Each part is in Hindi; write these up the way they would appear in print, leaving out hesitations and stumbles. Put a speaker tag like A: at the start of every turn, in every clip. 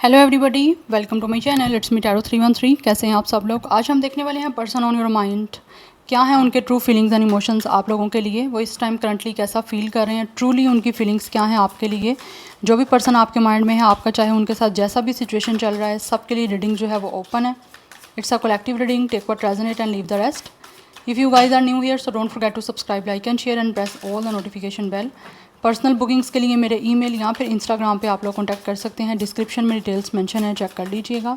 A: Hello everybody, welcome to my channel. It's me tarot 313। कैसे हैं आप सब लोग। आज हम देखने वाले हैं पर्सन ऑन योर माइंड। क्या है उनके ट्रू फीलिंग्स एंड इमोशंस आप लोगों के लिए, वो इस टाइम करंटली कैसा फील कर रहे हैं, ट्रूली उनकी फीलिंग्स क्या हैं आपके लिए। जो भी पर्सन आपके माइंड में है आपका, चाहे उनके साथ जैसा भी सिचुएशन चल रहा है, सबके लिए रीडिंग जो है वो ओपन है। It's a collective reading, take what resonate and leave the rest. If you guys are new here, so don't forget to subscribe, like and share and press all the notification bell. Personal bookings के लिए मेरे ईमेल या फिर इंस्टाग्राम पे आप लोग कॉन्टैक्ट कर सकते हैं। डिस्क्रिप्शन में डिटेल्स मेंशन है, चेक कर लीजिएगा।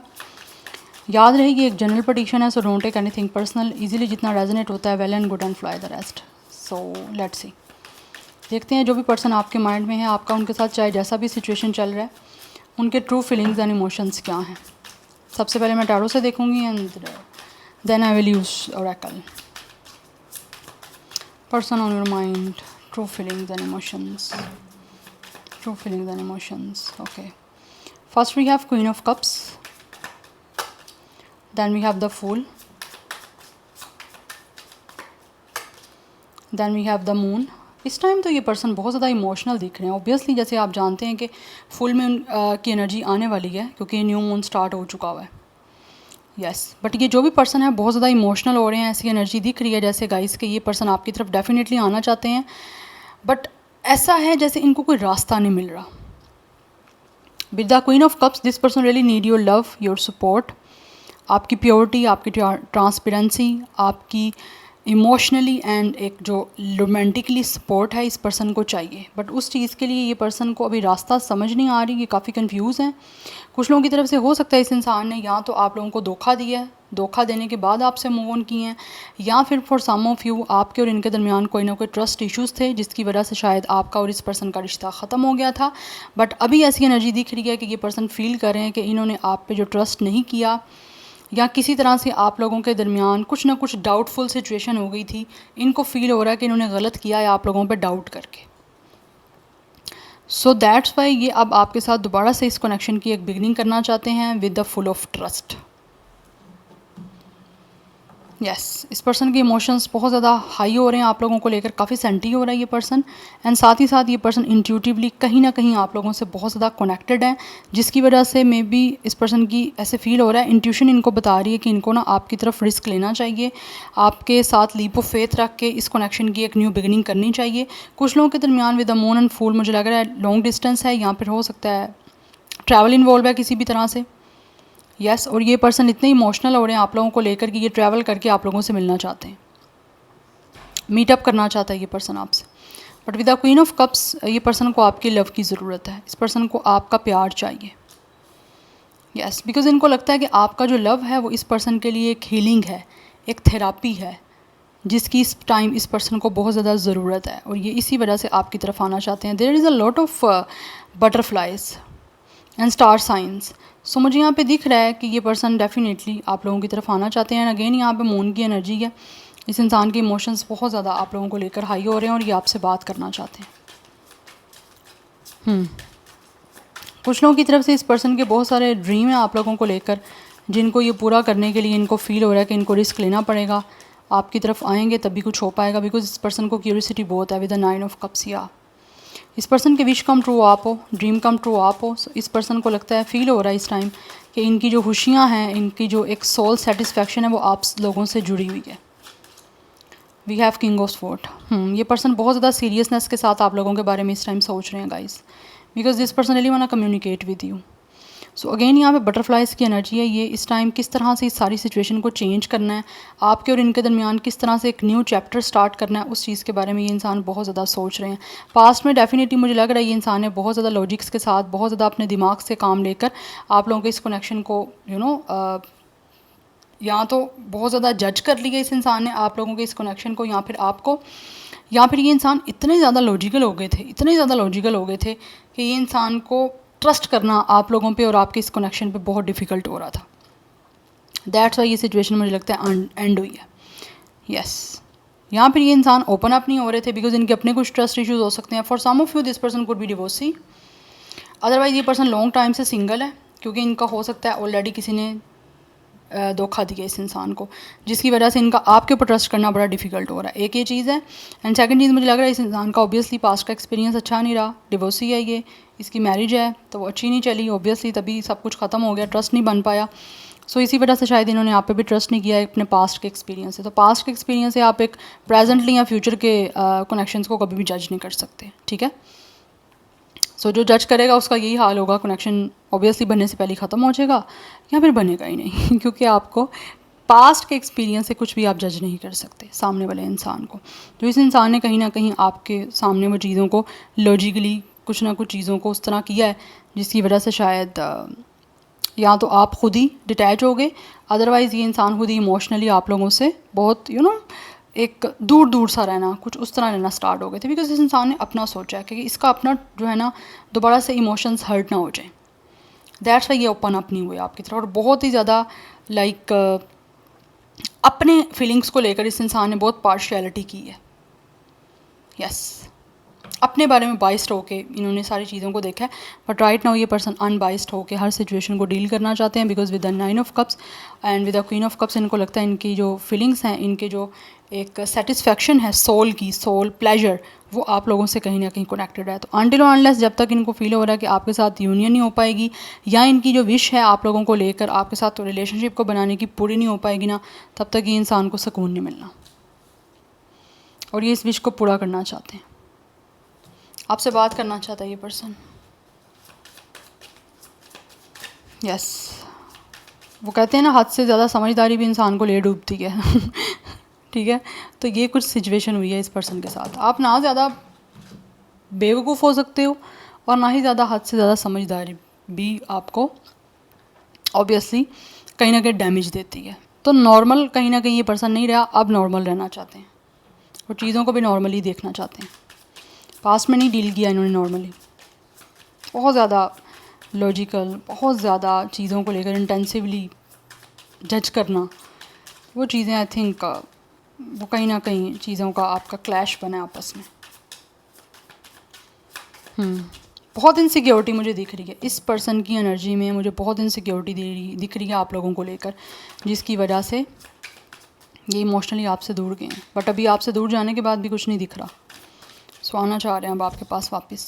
A: याद रहे ये एक जनरल प्रेडिक्शन है, so don't take anything personal. Easily जितना रेजोनेट होता है, well and good and fly the rest. So let's see, देखते हैं जो भी पर्सन आपके माइंड में है आपका, उनके साथ चाहे जैसा भी सिचुएशन चल रहा है, उनके ट्रू फीलिंग्स एंड इमोशंस क्या हैं। सबसे पहले मैं टैरो से देखूँगी and then I will use oracle. Person on your mind, true feelings and emotions. True feelings and emotions. Okay. First we have Queen of Cups. Then we have the Fool. Then we have the Moon. इस टाइम तो ये पर्सन बहुत ज़्यादा इमोशनल दिख रहे हैं। ऑब्वियसली जैसे आप जानते हैं कि फुल मून की एनर्जी आने वाली है, क्योंकि न्यू मून स्टार्ट हो चुका हुआ है। यस, बट ये जो भी पर्सन है बहुत ज़्यादा इमोशनल हो रहे हैं। ऐसी एनर्जी दिख रही है जैसे गाइस के ये पर्सन आपकी तरफ डेफिनेटली आना चाहते हैं, बट ऐसा है जैसे इनको कोई रास्ता नहीं मिल रहा। With the queen of cups, this person really need your love, your support. आपकी प्योरिटी, आपकी ट्रांसपेरेंसी, आपकी इमोशनली एंड एक जो रोमांटिकली सपोर्ट है इस पर्सन को चाहिए। बट उस चीज़ के लिए ये पर्सन को अभी रास्ता समझ नहीं आ रही, ये काफ़ी कंफ्यूज हैं। कुछ लोगों की तरफ से हो सकता है इस इंसान ने या तो आप लोगों को धोखा दिया है, धोखा देने के बाद आपसे मूव ऑन किए हैं, या फिर फॉर सम ऑफ यू आपके और इनके दरमियान कोई ना कोई ट्रस्ट इश्यूज़ थे जिसकी वजह से शायद आपका और इस पर्सन का रिश्ता ख़त्म हो गया था। बट अभी ऐसी एनर्जी दिख रही है कि ये पर्सन फील कर रहे हैं कि इन्होंने आप पे जो ट्रस्ट नहीं किया, या किसी तरह से आप लोगों के दरमियान कुछ ना कुछ डाउटफुल सिचुएशन हो गई थी। इनको फील हो रहा है कि इन्होंने गलत किया है आप लोगों पे डाउट करके। सो दैट्स वाई ये अब आपके साथ दोबारा से इस कनेक्शन की एक बिगनिंग करना चाहते हैं with the full of trust. Yes, इस पर्सन के इमोशंस बहुत ज़्यादा हाई हो रहे हैं आप लोगों को लेकर, काफ़ी सेंटी हो रहा है ये पर्सन। एंड साथ ही साथ ये पर्सन इंट्यूटिवली कहीं ना कहीं आप लोगों से बहुत ज़्यादा कनेक्टेड है, जिसकी वजह से मे बी इस पर्सन की ऐसे फील हो रहा है, इंट्यूशन इनको बता रही है कि इनको ना आपकी तरफ रिस्क लेना चाहिए, आपके साथ लीप ऑफ फेथ रख के इस कनेक्शन की एक न्यू बिगनिंग करनी चाहिए। कुछ लोगों के दरमियान विद द मून एंड फूल मुझे लग रहा है लॉन्ग डिस्टेंस है, या फिर हो सकता है ट्रैवल इन्वॉल्व है किसी भी तरह से। यस, और ये पर्सन इतने इमोशनल हो रहे हैं आप लोगों को लेकर कि ये ट्रैवल करके आप लोगों से मिलना चाहते हैं, मीटअप करना चाहता है ये पर्सन आपसे। But with the queen of cups, ये पर्सन को आपकी लव की ज़रूरत है, इस पर्सन को आपका प्यार चाहिए। यस, बिकॉज इनको लगता है कि आपका जो लव है वो इस पर्सन के लिए एक हीलिंग है, एक थेरापी है, जिसकी इस टाइम इस पर्सन को बहुत ज़्यादा ज़रूरत है, और ये इसी वजह से आपकी तरफ आना चाहते हैं। There is a lot of butterflies and star science. So मुझे यहाँ पे दिख रहा है कि ये पर्सन डेफिनेटली आप लोगों की तरफ आना चाहते हैं। अगेन यहाँ पे मून की एनर्जी है, इस इंसान के इमोशंस बहुत ज़्यादा आप लोगों को लेकर हाई हो रहे हैं और ये आपसे बात करना चाहते हैं। कुछ लोगों की तरफ से इस पर्सन के बहुत सारे ड्रीम हैं आप लोगों को लेकर, जिनको ये पूरा करने के लिए इनको फील हो रहा है कि इनको रिस्क लेना पड़ेगा। आपकी तरफ आएंगे तभी कुछ हो पाएगा, बिकॉज इस पर्सन को क्यूरियोसिटी बहुत है विद द 9 ऑफ कप्स। या इस पर्सन के विश कम ट्रू आप हो, ड्रीम कम ट्रू आप हो। इस पर्सन को लगता है, फील हो रहा है इस टाइम कि इनकी जो खुशियाँ हैं, इनकी जो एक सोल सेटिस्फैक्शन है वो आप लोगों से जुड़ी हुई है। We have king of sword. ये पर्सन बहुत ज़्यादा सीरियसनेस के साथ आप लोगों के बारे में इस टाइम सोच रहे हैं guys, because this person really want to communicate with you. So again यहाँ पे बटरफ्लाइज की एनर्जी है। ये इस टाइम किस तरह से इस सारी सिचुएशन को चेंज करना है, आपके और इनके दरमियान किस तरह से एक न्यू चैप्टर स्टार्ट करना है, उस चीज़ के बारे में ये इंसान बहुत ज़्यादा सोच रहे हैं। पास्ट में डेफिनेटली मुझे लग रहा है ये इंसान ने बहुत ज़्यादा लॉजिक्स के साथ, बहुत ज़्यादा अपने दिमाग से काम लेकर आप लोगों के इस कनेक्शन को या तो बहुत ज़्यादा जज कर लिया इस इंसान ने आप लोगों के इस कनेक्शन को, या फिर आपको, या फिर ये इंसान इतने ज़्यादा लॉजिकल हो गए थे, इतने ज़्यादा लॉजिकल हो गए थे कि ये इंसान को ट्रस्ट करना आप लोगों पे और आपके इस कनेक्शन पे बहुत डिफ़िकल्ट हो रहा था। दैट्स वाई ये सिचुएशन मुझे लगता है एंड हुई है। यस, यहाँ पर ये इंसान ओपन अप नहीं हो रहे थे, बिकॉज इनके अपने कुछ ट्रस्ट इश्यूज हो सकते हैं। For some of you this person could be divorcee, otherwise ये पर्सन लॉन्ग टाइम से सिंगल है, क्योंकि इनका हो सकता है ऑलरेडी किसी ने धोखा दिया इस इंसान को, जिसकी वजह से इनका आपके ऊपर ट्रस्ट करना बड़ा डिफ़िकल्ट हो रहा है। एक ये चीज़ है। एंड सेकंड चीज़, मुझे लग रहा है इस इंसान का ऑब्वियसली पास्ट का एक्सपीरियंस अच्छा नहीं रहा, डिवोर्सी है ये, इसकी मैरिज है तो वो अच्छी नहीं चली ऑब्वियसली, तभी सब कुछ ख़त्म हो गया, ट्रस्ट नहीं बन पाया। सो इसी वजह से शायद इन्होंने आप पे भी ट्रस्ट नहीं किया है अपने पास्ट के एक्सपीरियंस से। तो पास्ट के एक्सपीरियंस से आप एक प्रेजेंटली या फ्यूचर के कनेक्शंस को कभी भी जज नहीं कर सकते, ठीक है। सो जो जज करेगा उसका यही हाल होगा, कनेक्शन ऑब्वियसली बनने से पहले ख़त्म हो जाएगा या फिर बनेगा ही नहीं क्योंकि आपको पास्ट के एक्सपीरियंस से कुछ भी आप जज नहीं कर सकते सामने वाले इंसान को। जो इस इंसान ने कहीं ना कहीं आपके सामने वो चीज़ों को लॉजिकली कुछ ना कुछ चीज़ों को उस तरह किया है जिसकी वजह से शायद या तो आप खुद ही डिटैच हो गए, अदरवाइज़ ये इंसान खुद ही इमोशनली आप लोगों से बहुत एक दूर दूर सा रहना, कुछ उस तरह रहना स्टार्ट हो गए थे। बिकॉज इस इंसान ने अपना सोचा है कि इसका अपना जो है ना दोबारा से इमोशंस हर्ट ना हो जाए, दैट्स वाई ये ओपन अप नहीं हुए आपकी तरफ। और बहुत ही ज़्यादा लाइक अपने फीलिंग्स को लेकर इस इंसान ने बहुत पार्शियलिटी की है। यस, अपने बारे में बाइस्ड होके इन्होंने सारी चीज़ों को देखा है, बट राइट नाउ ये पर्सन अनबाइस्ड होके हर सिचुएशन को डील करना चाहते हैं। Because with the 9 of cups and with the queen of cups इनको लगता है इनकी जो फीलिंग्स हैं, इनके जो एक सेटिस्फैक्शन है सोल की, सोल प्लेजर, वो आप लोगों से कहीं ना कहीं कनेक्टेड है। तो अनटिल अनलेस जब तक इनको फील हो रहा है कि आपके साथ यूनियन नहीं हो पाएगी या इनकी जो विश है आप लोगों को लेकर आपके साथ तो रिलेशनशिप को बनाने की पूरी नहीं हो पाएगी ना, तब तक ये इंसान को सुकून नहीं मिलना और ये इस विश को पूरा करना चाहते हैं। आपसे बात करना चाहता है ये पर्सन। यस, वो कहते हैं ना हद से ज़्यादा समझदारी भी इंसान को ले डूबती है ठीक है, तो ये कुछ सिचुएशन हुई है इस पर्सन के साथ। आप ना ज़्यादा बेवकूफ़ हो सकते हो और ना ही ज़्यादा हद से ज़्यादा समझदारी भी आपको ऑब्वियसली कहीं ना कहीं डैमेज देती है। तो नॉर्मल कहीं ना कहीं ये पर्सन नहीं रहा, अब नॉर्मल रहना चाहते हैं और चीज़ों को भी नॉर्मली देखना चाहते हैं। पास्ट में नहीं डील किया इन्होंने नॉर्मली, बहुत ज़्यादा लॉजिकल, बहुत ज़्यादा चीज़ों को लेकर इंटेंसिवली जज करना, वो चीज़ें आई थिंक वो कहीं ना कहीं चीज़ों का आपका क्लैश बना आपस में। बहुत इनसिक्योरिटी मुझे दिख रही है इस पर्सन की एनर्जी में, मुझे बहुत इनसिक्योरिटी दिख रही है आप लोगों को लेकर, जिसकी वजह से ये इमोशनली आपसे दूर गए हैं। बट अभी आपसे दूर जाने के बाद भी कुछ नहीं दिख रहा, सो आना चाह रहे हैं अब आपके पास वापस।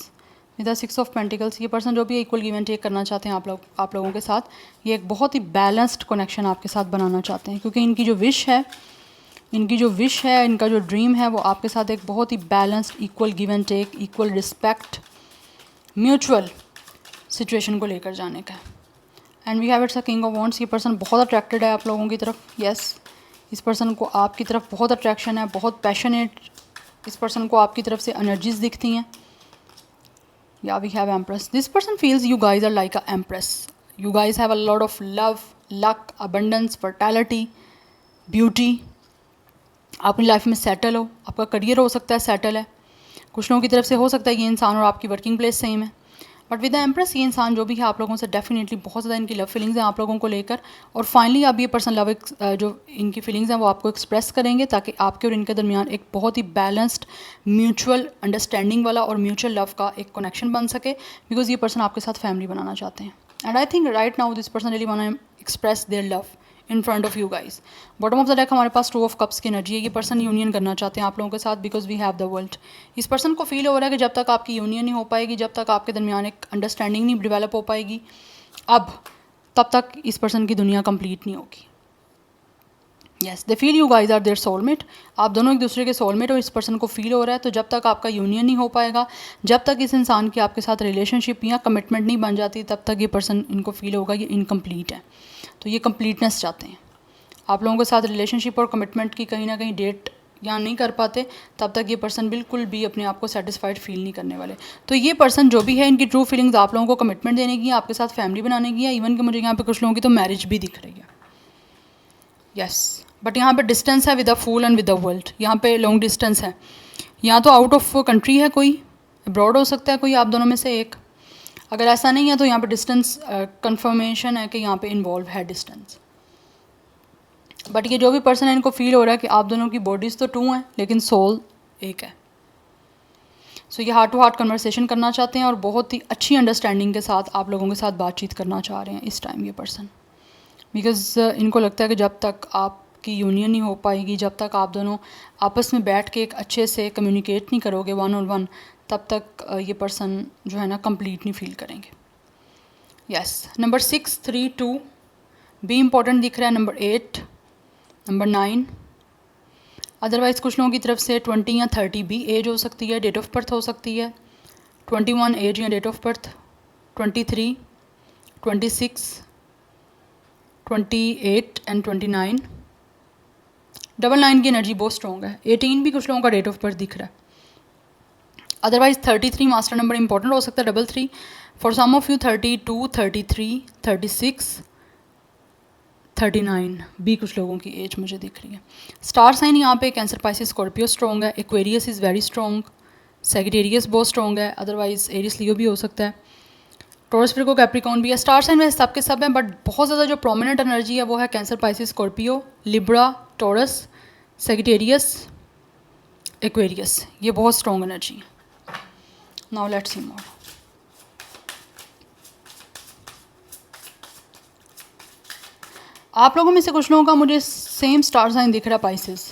A: विद द 6 ऑफ पेंटिकल्स ये पर्सन जो भी इक्वल गिव एंड टेक करना चाहते हैं आप लोगों के साथ, ये एक बहुत ही बैलेंस्ड कनेक्शन आपके साथ बनाना चाहते हैं, क्योंकि इनकी जो विश है, इनका जो ड्रीम है, वो आपके साथ एक बहुत ही balanced equal give and take, equal respect, mutual situation को लेकर जाने का है। And we have it's a king of wands. ये पर्सन बहुत अट्रैक्टेड है आप लोगों की तरफ। यस, इस पर्सन को आपकी तरफ बहुत अट्रैक्शन है, बहुत पैशनेट इस पर्सन को आपकी तरफ से एनर्जीज दिखती हैं। या we have empress. This person feels you guys are like a empress. You guys have a lot of love, luck, abundance, fertility, beauty. आप अपनी लाइफ में सेटल हो, आपका करियर हो सकता है सेटल है, कुछ लोगों की तरफ से हो सकता है ये इंसान और आपकी वर्किंग प्लेस सेम है। बट विद द एम्प्रेस ये इंसान जो भी है आप लोगों से डेफिनेटली बहुत ज़्यादा इनकी लव फीलिंग्स हैं आप लोगों को लेकर, और फाइनली अब ये पर्सन लव जो इनकी फीलिंग्स हैं वो आपको एक्सप्रेस करेंगे, ताकि आपके और इनके दरमियान एक बहुत ही बैलेंस्ड म्यूचुअल अंडरस्टैंडिंग वाला और म्यूचुअल लव का एक कनेक्शन बन सके। बिकॉज ये पर्सन आपके साथ फैमिली बनाना चाहते हैं। And I think right now this person really want to express their love in front of you guys. Bottom of the deck हमारे पास 2 ऑफ कप्स की एनर्जी है। ये पर्सन यूनियन करना चाहते हैं आप लोगों के साथ, because we have the world. इस पर्सन को फील हो रहा है कि जब तक आपकी यूनियन नहीं हो पाएगी, जब तक आपके दरमियान एक अंडरस्टैंडिंग नहीं डेवलप हो पाएगी, तब तक इस पर्सन की दुनिया कंप्लीट नहीं होगी। Yes, they feel you guys are their soulmate. आप दोनों एक दूसरे के सोलमेट और इस पर्सन को फील हो रहा है। तो जब तक आपका यूनियन नहीं हो पाएगा, जब तक इस इंसान की आपके साथ रिलेशनशिप या कमिटमेंट नहीं बन जाती, तब तक ये पर्सन इनको फील होगा ये इनकम्प्लीट है। तो ये कंप्लीटनेस चाहते हैं आप लोगों के साथ। रिलेशनशिप और कमिटमेंट की कहीं ना कहीं डेट यहाँ नहीं कर पाते, तब तक ये पर्सन बिल्कुल भी अपने आप को सेटिस्फाइड फील नहीं करने वाले। तो ये पर्सन जो भी है, इनकी ट्रू फीलिंग्स आप लोगों को कमिटमेंट देने की है, आपके साथ फैमिली बनाने की है। इवन कि मुझे यहाँ पे कुछ लोगों की तो मैरिज भी दिख रही है। यस, बट यहाँ पे डिस्टेंस है with the fool and with the world. यहाँ पे लॉन्ग डिस्टेंस है, यहाँ तो आउट ऑफ कंट्री है, कोई अब्रॉड हो सकता है कोई आप दोनों में से एक। अगर ऐसा नहीं है तो यहाँ पे डिस्टेंस कंफर्मेशन है कि यहाँ पे इन्वॉल्व है डिस्टेंस। बट ये जो भी पर्सन है, इनको फील हो रहा है कि आप दोनों की बॉडीज़ तो 2 हैं लेकिन सोल एक है। सो ये हार्ट टू हार्ट कन्वर्सेशन करना चाहते हैं और बहुत ही अच्छी अंडरस्टैंडिंग के साथ आप लोगों के साथ बातचीत करना चाह रहे हैं इस टाइम ये पर्सन। बिकॉज़ इनको लगता है कि जब तक आपकी यूनियन नहीं हो पाएगी, जब तक आप दोनों आपस में बैठ के एक अच्छे से कम्युनिकेट नहीं करोगे वन ऑन वन, तब तक ये पर्सन जो है ना कंप्लीट नहीं फील करेंगे। यस, नंबर 6, 3, 2 बी इम्पोर्टेंट दिख रहा है। Number 8, number 9। अदरवाइज़ कुछ लोगों की तरफ से 20 या 30 भी एज हो सकती है, डेट ऑफ बर्थ हो सकती है। 21 एज या डेट ऑफ बर्थ, 23, 26, 28 एंड 29। 99 की एनर्जी बहुत स्ट्रॉन्ग है। 18 भी कुछ लोगों का डेट ऑफ बर्थ दिख रहा है। अदरवाइज 33 मास्टर नंबर इंपॉर्टेंट हो सकता है, 33 फॉर सम ऑफ यू, 32, 33, 36, 39 भी कुछ लोगों की एज मुझे दिख रही है। स्टार साइन यहाँ पे कैंसर, पाइसिस, स्कॉर्पियो स्ट्रॉन्ग है। Aquarius is very strong. Sagittarius बहुत स्ट्रॉन्ग है। अदरवाइज एरिस लियो भी हो सकता है। टॉरस, विर्गो, कैप्रिकॉर्न भी है। स्टार साइन में सब के सब हैं, बट बहुत ज़्यादा जो प्रोमिनेंट एनर्जी है वो है cancer, Pisces, Scorpio, Libra, taurus, Sagittarius, Aquarius. ये बहुत स्ट्रॉन्ग एनर्जी है। नाउ लेट्स सी मोर। आप लोगों में से कुछ लोगों का मुझे सेम स्टार साइन दिख रहा है, पाइसिस,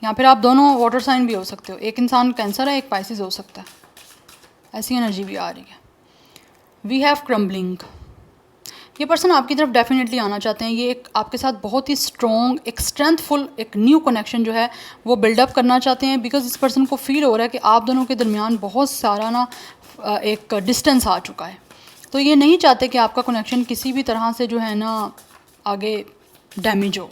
A: या फिर आप दोनों वाटर साइन भी हो सकते हो। एक इंसान कैंसर है, एक पाइसिस हो सकता है, ऐसी एनर्जी भी आ रही है। We have crumbling. ये पर्सन आपकी तरफ डेफिनेटली आना चाहते हैं। ये एक आपके साथ बहुत ही स्ट्रॉन्ग, एक स्ट्रेंथफुल, एक न्यू कनेक्शन जो है वो बिल्डअप करना चाहते हैं। बिकॉज इस पर्सन को फील हो रहा है कि आप दोनों के दरमियान बहुत सारा ना एक डिस्टेंस आ चुका है। तो ये नहीं चाहते कि आपका कनेक्शन किसी भी तरह से जो है ना आगे डैमेज हो।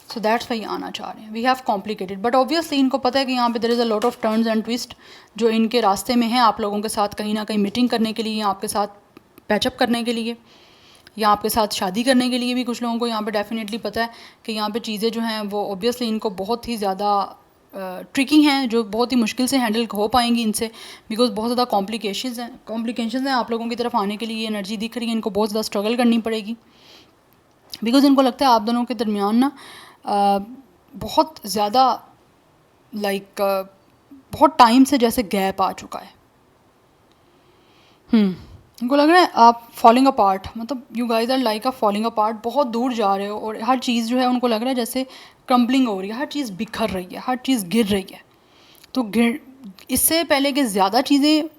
A: सो दैट्स वाई आना चाह रहे हैं। We have complicated, but obviously इनको पता है कि यहाँ पे there is a lot of turns and twist जो इनके रास्ते में हैं आप लोगों के साथ कहीं ना कहीं मीटिंग करने के लिए, या आपके साथ पैचअप करने के लिए, या आपके साथ शादी करने के लिए भी कुछ लोगों को यहाँ पे डेफिनेटली पता है कि यहाँ पे चीज़ें जो हैं वो ऑब्वियसली इनको बहुत ही ज़्यादा ट्रिकी हैं, जो बहुत ही मुश्किल से हैंडल हो पाएंगी इनसे। बिकॉज बहुत ज़्यादा कॉम्प्लिकेशंस हैं आप लोगों की तरफ आने के लिए। ये एनर्जी दिख रही है, इनको बहुत ज़्यादा स्ट्रगल करनी पड़ेगी। बिकॉज इनको लगता है आप दोनों के दरमियान ना बहुत ज़्यादा बहुत टाइम से जैसे गैप आ चुका है। इनको लग रहा है आप फॉलिंग अपार्ट, मतलब you guys are like a falling apart, बहुत दूर जा रहे हो और हर चीज़ जो है उनको लग रहा है जैसे क्रम्बलिंग हो रही है, हर चीज़ बिखर रही है, हर चीज़ गिर रही है। तो इससे पहले कि ज़्यादा चीज़ें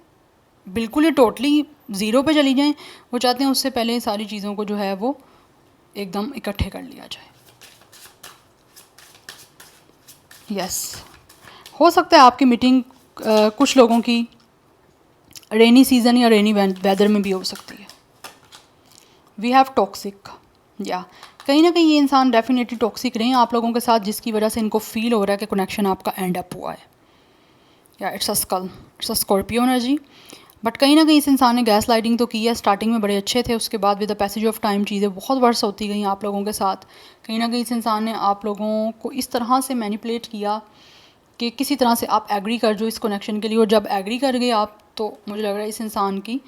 A: बिल्कुल ही टोटली ज़ीरो पे चली जाएं, वो चाहते हैं उससे पहले सारी चीज़ों को जो है वो एकदम इकट्ठे कर लिया जाए। यस, हो सकता है आपकी मीटिंग कुछ लोगों की रेनी सीज़न या रेनी वेदर में भी हो सकती है। वी हैव टॉक्सिक, या कहीं ना कहीं ये इंसान डेफिनेटली टॉक्सिक रहे हैं आप लोगों के साथ, जिसकी वजह से इनको फील हो रहा है कि कनेक्शन आपका एंड अप हुआ है। या it's a Scorpio energy. But कहीं ना कहीं इस इंसान ने गैस लाइटिंग तो की है। स्टार्टिंग में बड़े अच्छे थे, उसके बाद with the passage of time चीज़ें बहुत वर्स होती गई आप लोगों के साथ। कहीं ना कहीं इस इंसान ने आप लोगों को इस तरह से मैनिपुलेट किया कि किसी तरह से आप एग्री कर जो इस कनेक्शन के लिए, और जब एग्री कर गए आप तो मुझे लग रहा है इस इंसान की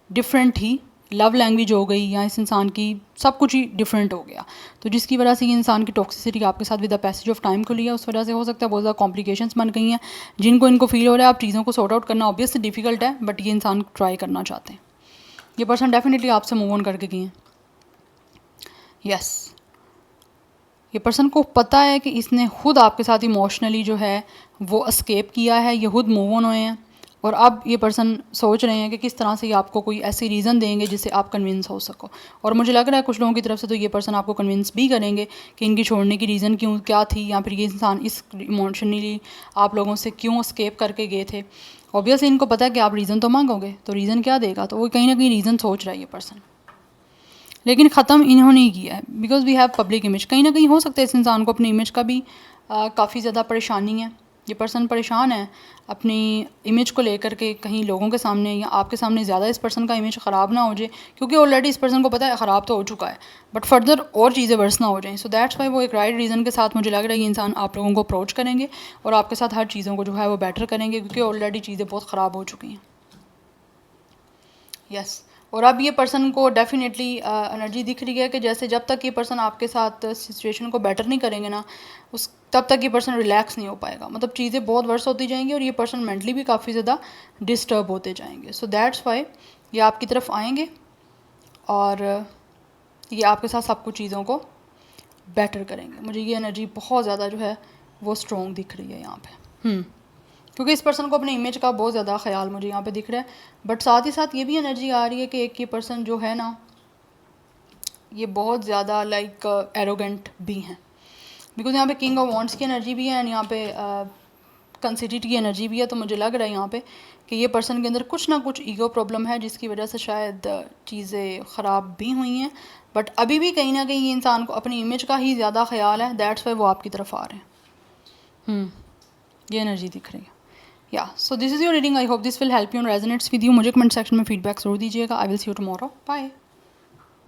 A: डिफरेंट ही लव लैंग्वेज हो गई, या इस इंसान की सब कुछ ही डिफरेंट हो गया। तो जिसकी वजह से ये इंसान की टॉक्सिसिटी आपके साथ with the passage of time को लिया, उस वजह से हो सकता है बहुत ज़्यादा कॉम्प्लिकेशंस बन गई हैं जिनको इनको फील हो रहा है। आप चीज़ों को सॉर्ट आउट करना ऑब्वियसली डिफिकल्ट है, बट ये इंसान ट्राई करना चाहते हैं। ये पर्सन डेफिनेटली आपसे मूव ऑन करके गए हैं। यस, ये पर्सन को पता है कि इसने खुद आपके साथ इमोशनली जो है वो एस्केप किया है, ये खुद मूव ऑन हुए हैं, और अब ये पर्सन सोच रहे हैं कि किस तरह से ये आपको कोई ऐसी रीज़न देंगे जिससे आप कन्विंस हो सको। और मुझे लग रहा है कुछ लोगों की तरफ से तो ये पर्सन आपको कन्विंस भी करेंगे कि इनकी छोड़ने की रीज़न क्या थी, या फिर ये इंसान इस इमोशनली आप लोगों से क्यों एस्केप करके गए थे। ऑब्वियसली इनको पता है कि आप रीज़न तो मांगोगे, तो रीज़न क्या देगा, तो वो कहीं ना कहीं रीज़न सोच रहा है ये पर्सन। लेकिन ख़त्म इन्होंने ही किया है because we have public image. कहीं ना कहीं हो सकता है इस इंसान को अपनी इमेज का भी काफ़ी ज़्यादा परेशानी है। ये पर्सन परेशान है अपनी इमेज को लेकर के, कहीं लोगों के सामने या आपके सामने ज़्यादा इस पर्सन का इमेज ख़राब ना हो जाए, क्योंकि ऑलरेडी इस पर्सन को पता है ख़राब तो हो चुका है, बट फर्दर और चीज़ें वर्स ना हो जाएं। सो दैट्स वाई वो एक राइट रीज़न के साथ मुझे लग रहा है ये इंसान आप लोगों को अप्रोच करेंगे और आपके साथ हर चीज़ों को जो है वो बेटर करेंगे, क्योंकि ऑलरेडी चीज़ें बहुत ख़राब हो चुकी हैं। यस, और अब ये पर्सन को डेफिनेटली एनर्जी दिख रही है कि जैसे जब तक ये पर्सन आपके साथ सिचुएशन को बेटर नहीं करेंगे ना, उस तब तक ये पर्सन रिलैक्स नहीं हो पाएगा। मतलब चीज़ें बहुत वर्स होती जाएंगी और ये पर्सन मेंटली भी काफ़ी ज़्यादा डिस्टर्ब होते जाएंगे। सो दैट्स वाई ये आपकी तरफ आएंगे और ये आपके साथ सब कुछ चीज़ों को बेटर करेंगे। मुझे ये एनर्जी बहुत ज़्यादा जो है वो स्ट्रॉन्ग दिख रही है यहाँ पे। क्योंकि इस पर्सन को अपने इमेज का बहुत ज़्यादा ख्याल मुझे यहाँ पे दिख रहा है, बट साथ ही साथ ये भी एनर्जी आ रही है कि एक ये पर्सन जो है ना, ये बहुत ज़्यादा लाइक एरोगेंट भी हैं, बिकॉज यहाँ पे किंग ऑफ वॉन्ड्स की एनर्जी भी है एंड यहाँ पे कंसिडरेट की एनर्जी भी है। तो मुझे लग रहा है यहाँ पे कि ये पर्सन के अंदर कुछ ना कुछ ईगो प्रॉब्लम है, जिसकी वजह से शायद चीज़ें ख़राब भी हुई हैं, बट अभी भी कहीं ना कहीं ये इंसान को अपनी इमेज का ही ज़्यादा ख्याल है, दैट्स वाई वो आपकी तरफ आ रहे हैं। ये एनर्जी दिख रही है। या so this is your reading. I hope this will help you and resonates with you. मुझे कमेंट सेक्शन में फीडबैक जरूर दीजिएगा। I will see you tomorrow. Bye.